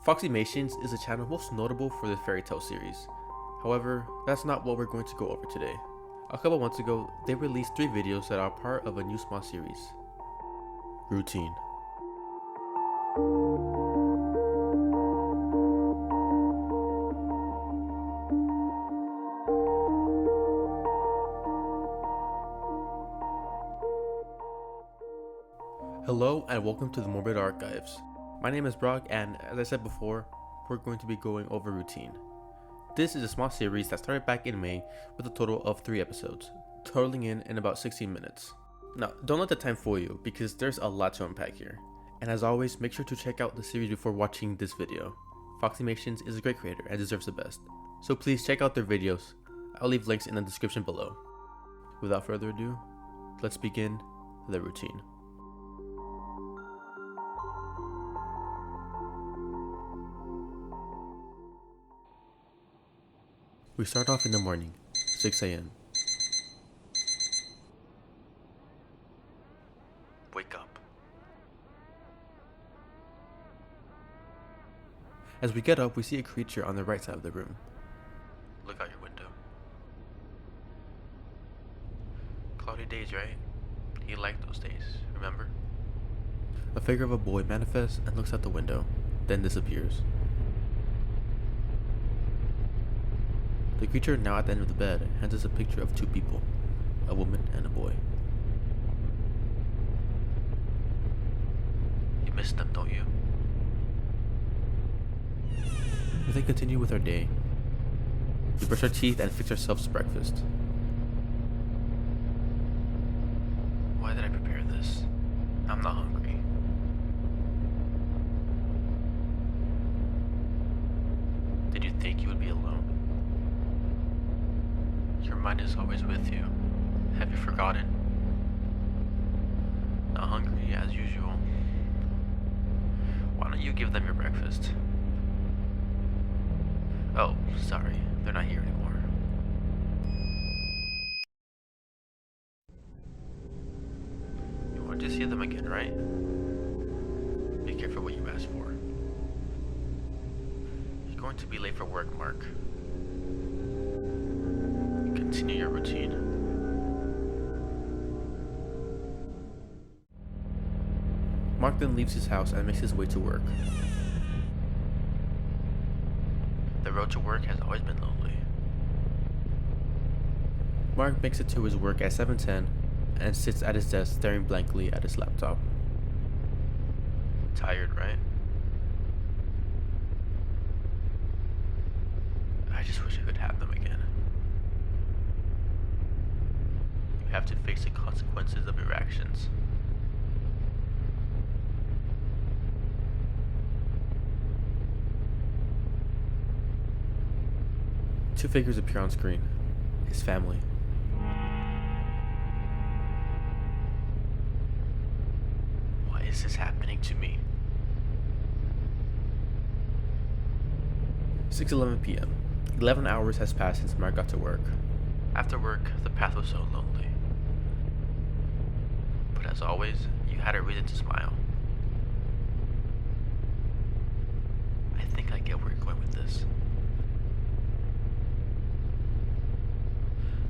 Foxymations is a channel most notable for the Fairytale series. However, that's not what we're going to go over today. A couple months ago, they released 3 videos that are part of a new small series. Routine. Hello and welcome to the Morbid Archives. My name is Brock, and as I said before, we're going to be going over Routine. This is a small series that started back in May with a total of 3 episodes, totaling in about 16 minutes. Now, don't let the time fool you because there's a lot to unpack here. And as always, make sure to check out the series before watching this video. Foxymations is a great creator and deserves the best, so please check out their videos. I'll leave links in the description below. Without further ado, let's begin the routine. We start off in the morning, 6 a.m. Wake up. As we get up, we see a creature on the right side of the room. Look out your window. Cloudy days, right? You like those days, remember? A figure of a boy manifests and looks out the window, then disappears. The creature, now at the end of the bed, hands us a picture of 2 people, a woman and a boy. You miss them, don't you? We then continue with our day. We brush our teeth and fix ourselves breakfast. Why did I prepare this? I'm not hungry. Did you think you would be alone? Your mind is always with you. Have you forgotten? Not hungry as usual. Why don't you give them your breakfast? Oh, sorry, they're not here anymore. You want to see them again, right? Be careful what you ask for. You're going to be late for work, Mark. Continue your routine. Mark then leaves his house and makes his way to work. The road to work has always been lonely. Mark makes it to his work at 7:10 and sits at his desk staring blankly at his laptop. Tired, right? I just wish I could have them again. You have to face the consequences of your actions. Two figures appear on screen. His family. Why is this happening to me? 6:11 p.m. 11 hours has passed since Mark got to work. After work, the path was so lonely. But as always, you had a reason to smile. I think I get where you're going with this.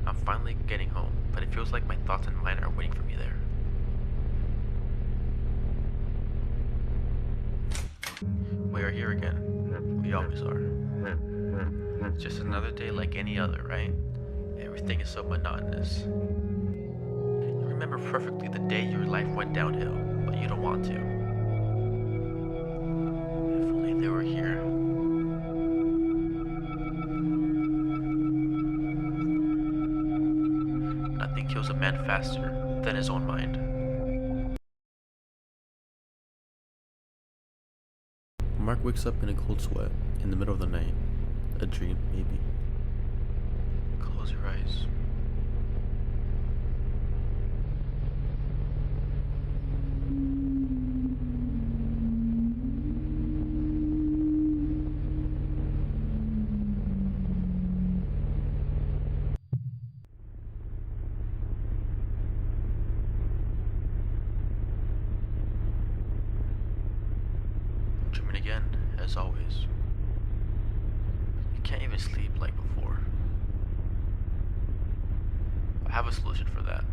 I'm finally getting home, but it feels like my thoughts and mine are waiting for me there. We are here again. We always are. It's just another day like any other, right? Everything is so monotonous. You remember perfectly the day your life went downhill, but you don't want to. If only they were here. Nothing kills a man faster than his own mind. Mark wakes up in a cold sweat in the middle of the night. A dream, maybe. Close your eyes. Dreaming again, as as always. You can't even sleep like before. I have a solution for that.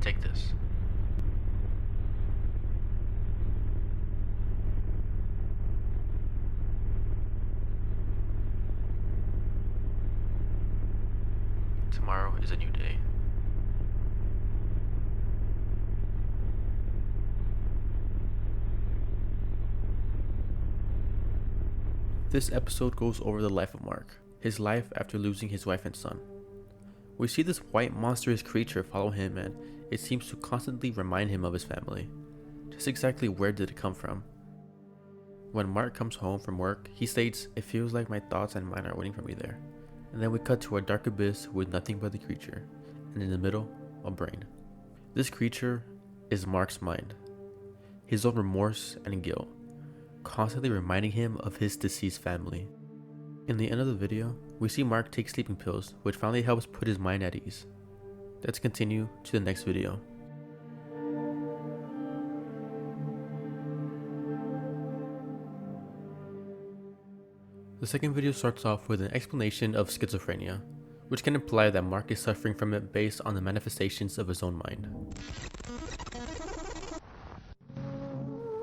Take this. Tomorrow is a new day. This episode goes over the life of Mark, his life after losing his wife and son. We see this white monstrous creature follow him, and it seems to constantly remind him of his family. Just exactly where did it come from? When Mark comes home from work, he states, "It feels like my thoughts and mine are waiting for me there." And then we cut to a dark abyss with nothing but the creature, and in the middle, a brain. This creature is Mark's mind, his own remorse and guilt, constantly reminding him of his deceased family. In the end of the video, we see Mark take sleeping pills, which finally helps put his mind at ease. Let's continue to the next video. The second video starts off with an explanation of schizophrenia, which can imply that Mark is suffering from it based on the manifestations of his own mind.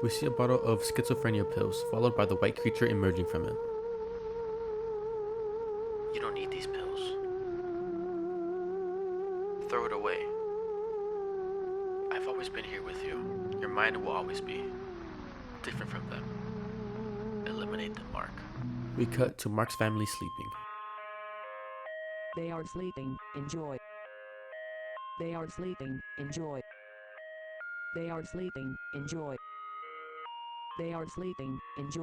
We see a bottle of schizophrenia pills, followed by the white creature emerging from it. You don't need these pills. Throw it away. I've always been here with you. Your mind will always be different from them. Eliminate them, Mark. We cut to Mark's family sleeping. They are sleeping, enjoy. They are sleeping, enjoy. They are sleeping, enjoy. They are sleeping, enjoy.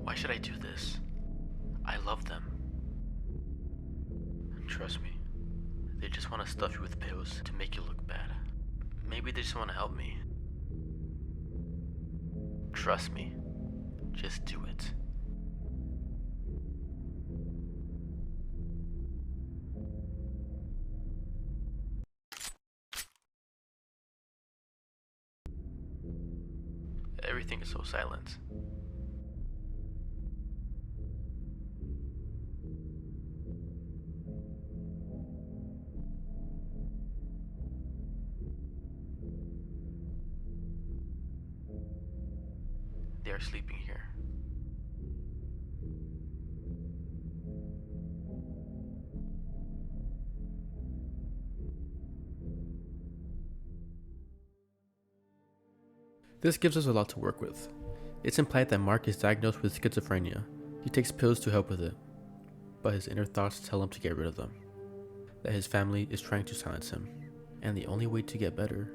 Why should I do this? I love them. Trust me, they just want to stuff you with pills to make you look bad. Maybe they just want to help me. Trust me, just do it. Everything is so silent. They are sleeping here. This gives us a lot to work with. It's implied that Mark is diagnosed with schizophrenia. He takes pills to help with it, but his inner thoughts tell him to get rid of them. That his family is trying to silence him, and the only way to get better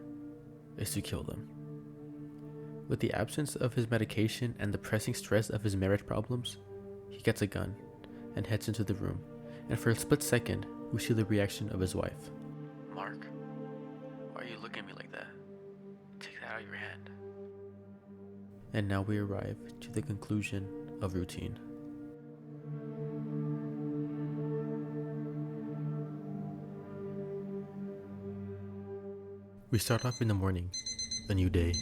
is to kill them. With the absence of his medication and the pressing stress of his marriage problems, he gets a gun and heads into the room, and for a split second, we see the reaction of his wife. Mark, why are you looking at me like that? Take that out of your hand. And now we arrive to the conclusion of routine. We start off in the morning, a new day.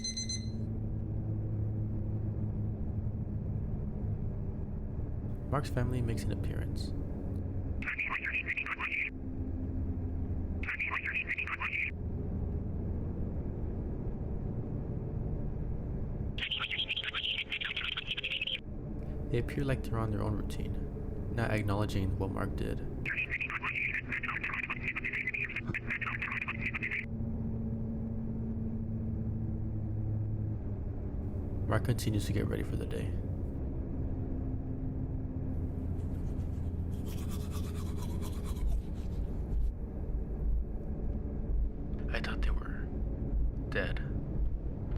Mark's family makes an appearance. They appear like they're on their own routine, not acknowledging what Mark did. Mark continues to get ready for the day. I thought they were dead.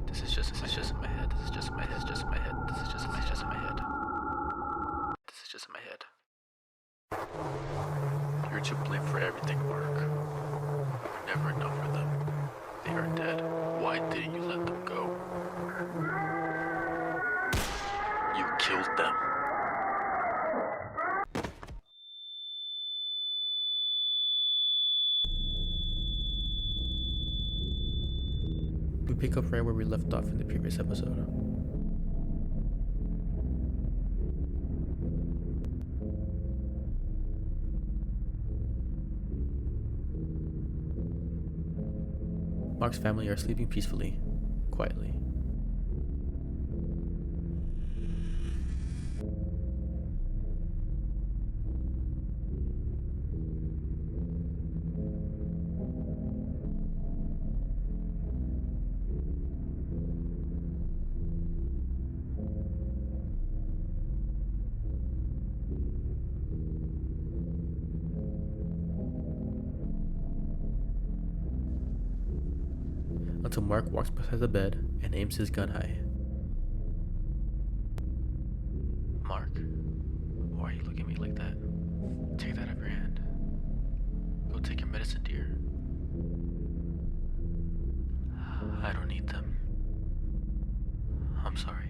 This is just in my head. This is just in my head. This is just in my head. This is just in my head. This is just in my head. You're to blame for everything, Mark. You were never enough for them. They are dead. Why didn't you let them go? pick up right where we left off in the previous episode. Mark's family are sleeping peacefully, quietly. Until Mark walks beside the bed and aims his gun high. Mark, why are you looking at me like that? Take that out of your hand. Go take your medicine, dear. I don't need them. I'm sorry.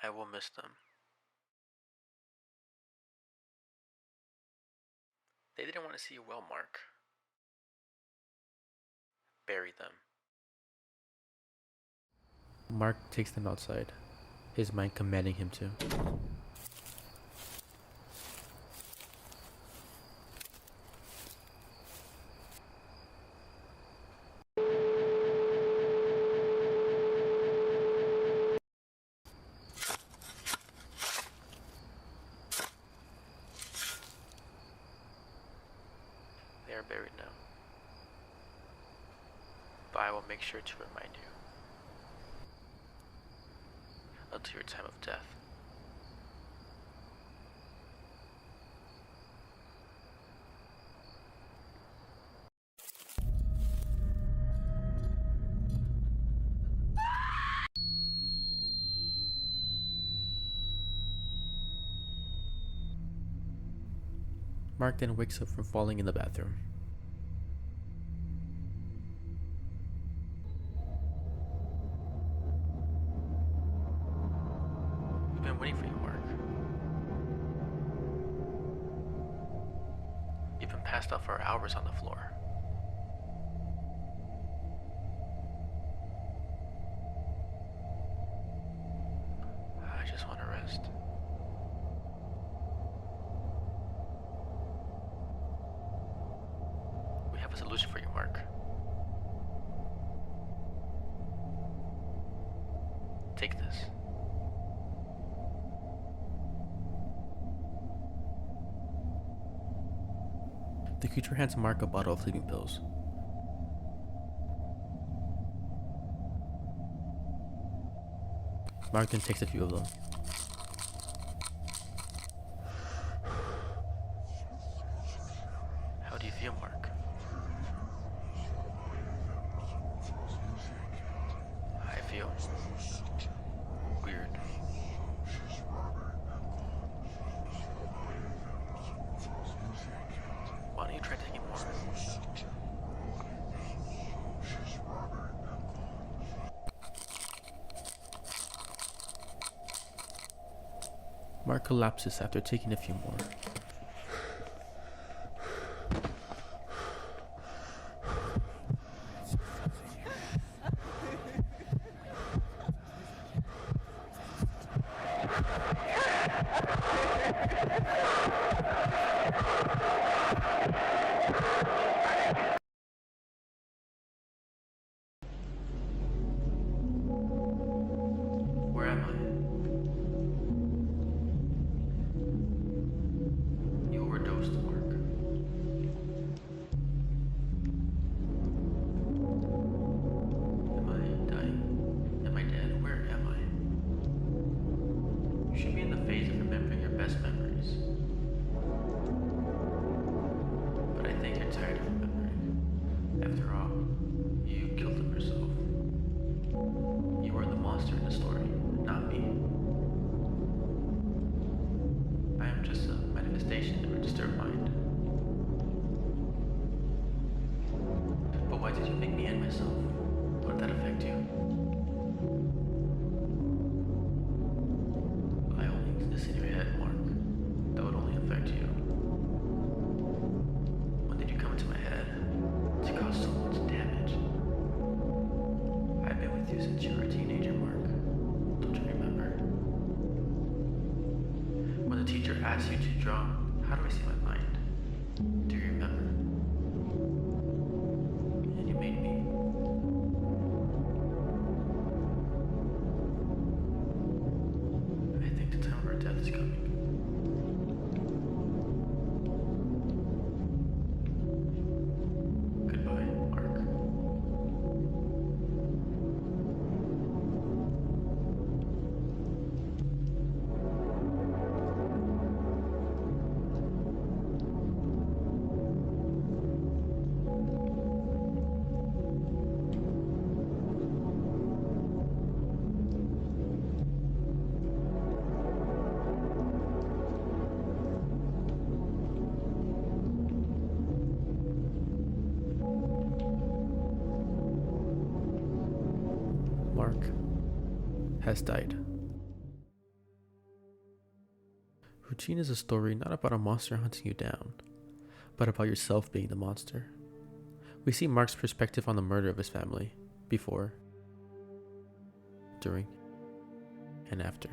I will miss them. They didn't want to see you well, Mark. Bury them. Mark takes them outside, his mind commanding him to. They are buried now. But I will make sure to remind you. Until your time of death. Mark then wakes up from falling in the bathroom. We've been waiting for you, Mark. You've been passed out for hours on the floor. I just want to rest. We have a solution for you, Mark. Take this. The creature hands Mark a bottle of sleeping pills. Mark then takes a few of them. How do you feel, Mark? I feel weird. Why don't you try taking more? Mark collapses after taking a few more. Where am I? monster of mind. But why did you make me end myself? What did that affect you? I only exist in your head, Mark. That would only affect you. When did you come into my head to cause so much damage? I've been with you since you were a teenager, Mark. Don't you remember? When the teacher asked you to draw, how do I see my mind? Do you remember? And you made me. I think the time of our death is coming. Goodbye, Mark. Mark has died. Routine is a story not about a monster hunting you down, but about yourself being the monster. We see Mark's perspective on the murder of his family, before, during, and after.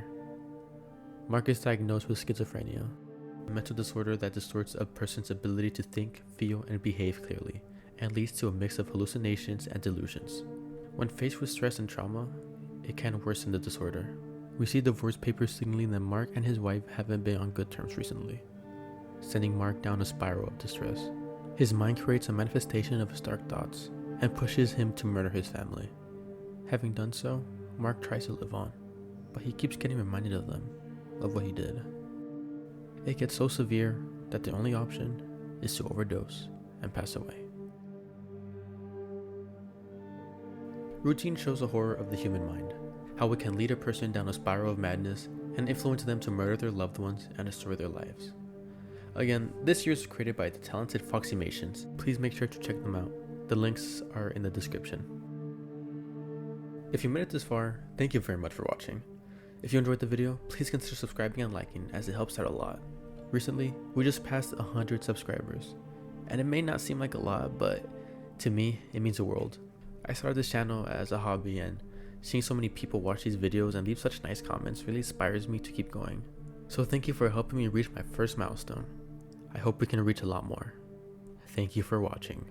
Mark is diagnosed with schizophrenia, a mental disorder that distorts a person's ability to think, feel, and behave clearly, and leads to a mix of hallucinations and delusions. When faced with stress and trauma, it can worsen the disorder. We see divorce papers signaling that Mark and his wife haven't been on good terms recently, sending Mark down a spiral of distress. His mind creates a manifestation of his dark thoughts and pushes him to murder his family. Having done so, Mark tries to live on, but he keeps getting reminded of them, of what he did. It gets so severe that the only option is to overdose and pass away. Routine shows the horror of the human mind, how it can lead a person down a spiral of madness and influence them to murder their loved ones and destroy their lives. Again, this series was created by the talented Foxymations. Please make sure to check them out. The links are in the description. If you made it this far, thank you very much for watching. If you enjoyed the video, please consider subscribing and liking, as it helps out a lot. Recently, we just passed 100 subscribers, and it may not seem like a lot, but to me, it means the world. I started this channel as a hobby, and seeing so many people watch these videos and leave such nice comments really inspires me to keep going. So thank you for helping me reach my first milestone. I hope we can reach a lot more. Thank you for watching.